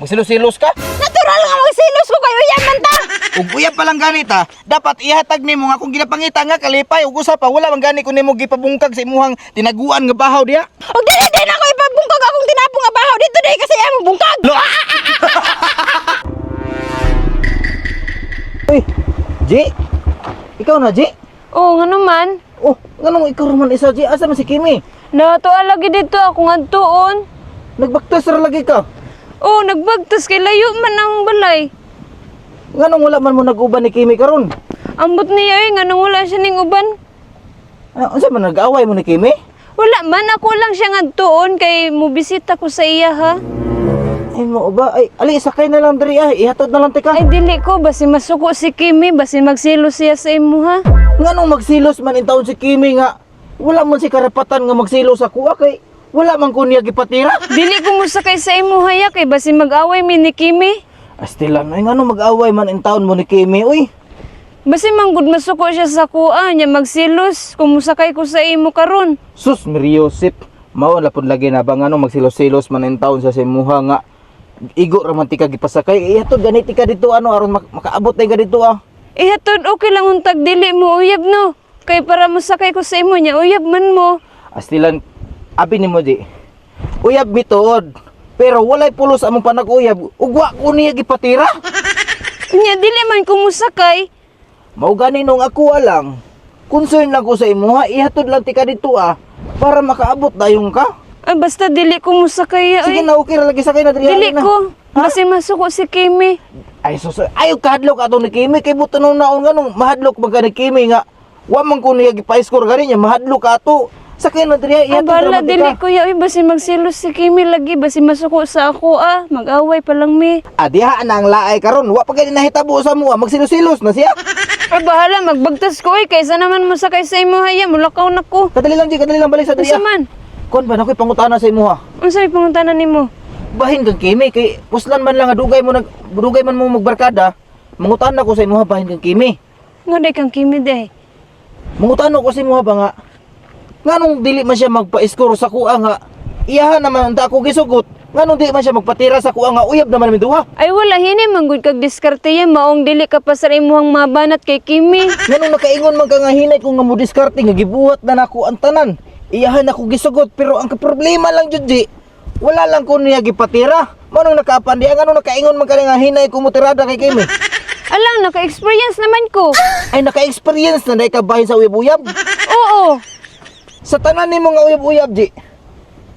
Magsilos-silos ka? Natural nga magsilos ko kay uyab man ta. Ug uyab pa lang ganit ha. Dapat ihatag nimo nga kung ginapangita nga kalipay ug usa pa wala man gani kun nimo gipabungkag sa imuhang tinaguan nga bahaw diha. Og dili din ako ipabungkag akong tinapong nga bahaw dito dai kasi amo bungkag. Uy, Ji. Ikaw na, Ji? Oo, nga naman. Oh, nganong ikaw raman isa, Ji? Asa man si Kimi? Natuwa lagi dito ako nga tuon. Nagbaktas ra lagi ka. Oo, nagbagtas kay layo man ang balay. Nganong wala man mo nag-uban ni Kimi karon? Ambot niya nga nung wala siya ning uban. Unsa man nag-away mo ni Kimi? Wala man, ako lang siya nga tuon kay mubisita ko sa iya ha. Ay mo ba? Ay, ali sakay na lang diri ay. Ihatod na lang tika. Ay dili ko, basi masuko si Kimi, basi magsilos siya sa imo ha. Nganong magsilos man in taon si Kimi nga wala man si karapatan nga magsilos ako kay wala man ko niya gipatira. Dili ko musakay sa imo haya kay basi mag-away mi ni Kimi. Astilan ay nganong mag-away man in taon mo ni Kimi uy. Basi manggod masuko siya sa kuha niya magsilos kung musakay ko sa imo karon. Sus Miriosip, mao la pud lagi na ba nganong magsilos-silos man in taon sa imuha nga igo raman tika gipasakay. Ihatod ganit tika dito ano aron makaabot na dito ah. Ihatod okay lang untag dili mo uyab no. Kay para musakay ko sa imo niya uyab man mo. Astilan abi nimo di. Uyab bituod. Pero walay pulos among panag-uyab. Ugwa ko niya gipatira. Nya dili man ko musakay. Mao gani nung ako lang. Concern lang ko sa imuha, ihatod lang tika dito ah para makaabot dayon ka. Ay basta dili ko musakay ya. Sige na okay ra lagi sakay na diri. Dili na. ko. Basi masuko si Kimi. Ay sus, ayo kahadlok ato ni Kimi kay buto nung naon nga nung mahadlok magka ni Kimi nga. Wa man ko niya gipa-score gani niya mahadlok ato. Sakay na diri ihatod Abala ra dili ko ya. Uy, basi magsilos si Kimi lagi. Basi masuko sa ako ah. Mag-away pa lang mi. Diha na ang laay karon, wa pa gani nahitabo sa mo, magsilos-silos na siya. Ay bahala magbagtas ko eh. Kaysa naman musakay sa imo haya. Mulakaw na ko. Kadali lang balik sa diri. Unsa man? Kon ba nakoy pangutana sa imuha? Unsay pangutanan nimo? Bahin kang Kimi kay puslan man lang nga dugay man mo magbarkada. Mangutana ko sa imuha bahin kang Kimi. Ngoday kang Kimi day. Mangutana ko sa imuha ba nga nganong dili man siya magpa-score sa kuha nga iyahan naman ta ako gisugot. Nganong di man siya magpatira sa kuha nga uyab naman mi duha. Ay wala hini manggod kag diskarte yan. Maong dili ka pa sa imuhang mabanat kay Kimi. Nganong nakaingon man ka nga hinay ko nga mo diskarte nga gibuhat na nako ang tanan. Iyahan ako gisugot pero ang problema lang jud di wala lang ko niya gipatira. Manong nakaapan di nganong nakaingon man ka nga hinay ko mo tirada kay Kimi. Alang naka-experience naman ko. Ay naka-experience na dai ka bahin sa uyab-uyab. Oo. Sa tanan nimo nga uyab-uyab di.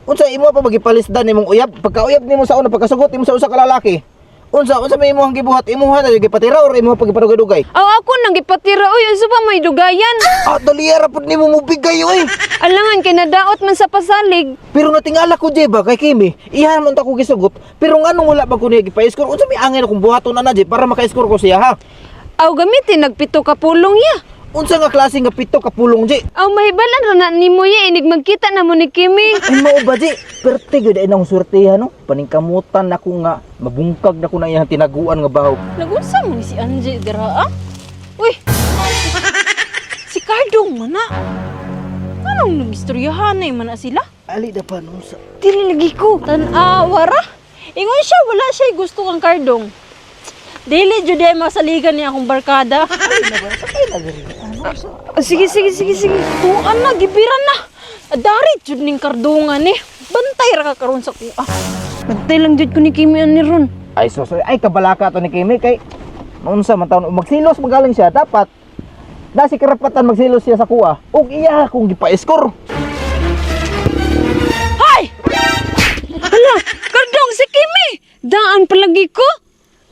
Unsa imo pa magipalisdan nimong uyab? Pagka-uyab nimo sa una pagkasugot nimo sa usa ka lalaki. Unsa may imong gibuhat imuha na gipatira or imo pagipadugay-dugay? Aw ako nang gipatira oy unsa pa may dugayan. Daliara pud nimo mo bigay oy. Alangan kay nadaot man sa pasalig. Pero natingala ko jeba kay Kimi. Iyan man ta ko gisugot. Pero nganong wala ba ko niya gipa-score? Unsa may angin akong buhaton na je para maka-score ko siya ha? Aw gamitin nagpito ka pulong ya. Unsa nga klase nga pito ka pulong je? Aw mahibalan ra na nimo ya inig magkita na mo ni Kimi. Ay mao ba je? Perte gyud ay nang sortehan no. Paningkamutan nako nga mabungkag na ko na iyang tinaguan nga bahaw. Nagunsa mo ni si Angie dira ah? Uy. Si Cardong man na. Anong nagistoryahan na man na sila? Ali da pa nung sa Dili lagi ko. Tan-awa ra. Ingon siya wala siya gusto kang Cardong. Dili jud ay masaligan niya akong barkada. Sige. Tuan na, gibiran na. Dari jud ning kardungan ni. Bantay ra ka karon sa kuha. Bantay lang jud ko ni Kimi ani ron. ay sosoy ay kabalaka to ni Kimi kay unsa man taon magsilos magaling siya dapat si karapatan magsilos siya sa kuha ug iya kung gipa-score. Hay! Hala, kardong si Kimi. Daan palagi ko.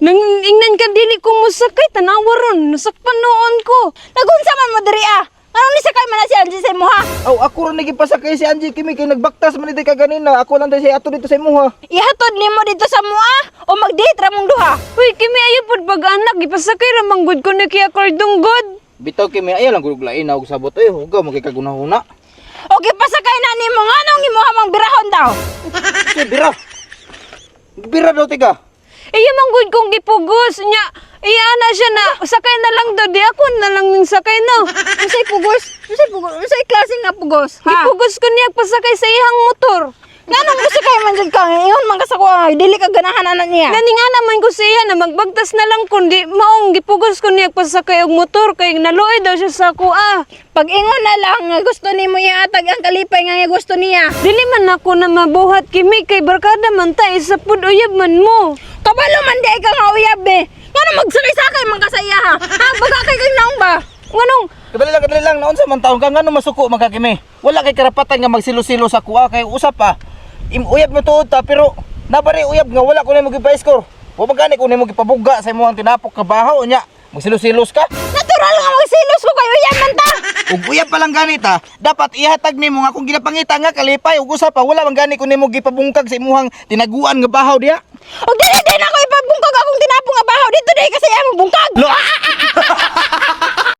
Nang ingnan ka dili ko musakay tanawa ron. Nasakpan noon ko. Nagunsa man mo diri ah. Anong nisakay man na si Angie sa imuha? Ako ron nagipasakay si Angie Kimi kay nagbaktas man dito ka ganina. Ako lang dahil siya ato dito sa imuha. Ihatod nimo dito sa mua o mag-date ra mong duha? Uy, Kimi ayo pud bag-anak gipasakay ra manggod ko ni kaya kardong god. Bitaw Kimi ayaw lang gud lain og sabot hugaw magkikaguna-huna. Okay, pasakay na nimo nga nung imuha mang birahon daw. Si bira. Bira daw tiga. Iya manggod kong gipugos nya. Iya na siya na sakay na lang daw di ako na lang ning sakay no. Unsay pugos? Unsay klase nga pugos? Ha? Gipugos ko niya pasakay sa iyang motor. Ngano mo sa kay man jud ka ingon man ka sa ko dili ka ganahan ana niya. Gani nga naman ko siya na magbagtas na lang kundi maong gipugos ko niya pasakay og motor kay naluoy daw siya sa kuha. Pag ingon na lang nga gusto nimo ihatag ang kalipay nga gusto niya. Dili man ako na mabuhat kimi kay barkada man ta isa pud uyab man mo. Kabalo man di ka nga uyab be. Ngano magsakay-sakay man ka sa iya ha? Ha bagakay kay naong ba? Nganong Kadali lang naon sa man taon ka ngano masuko magkakimi. Wala kay karapatan nga magsilo-silo sa kuha kay usap pa. Uyab mo tuod ta pero nabari uyab nga wala ko nimo gipa-score. Wa magani ko nimo gipabuga sa imong tinapok ka bahaw nya. Magsilo-silos ka. Natural nga magsilos ko kay uyab man ta. Ug uyab pa lang ganita, dapat ihatag nimo nga kung ginapangita nga kalipay ug usap pa wala man gani ko nimo gipabungkag sa imong tinaguan nga bahaw diha. Og dili din ako ipabungkag akong tinapong nga bahaw dito dai kasi amo bungkag. Lo!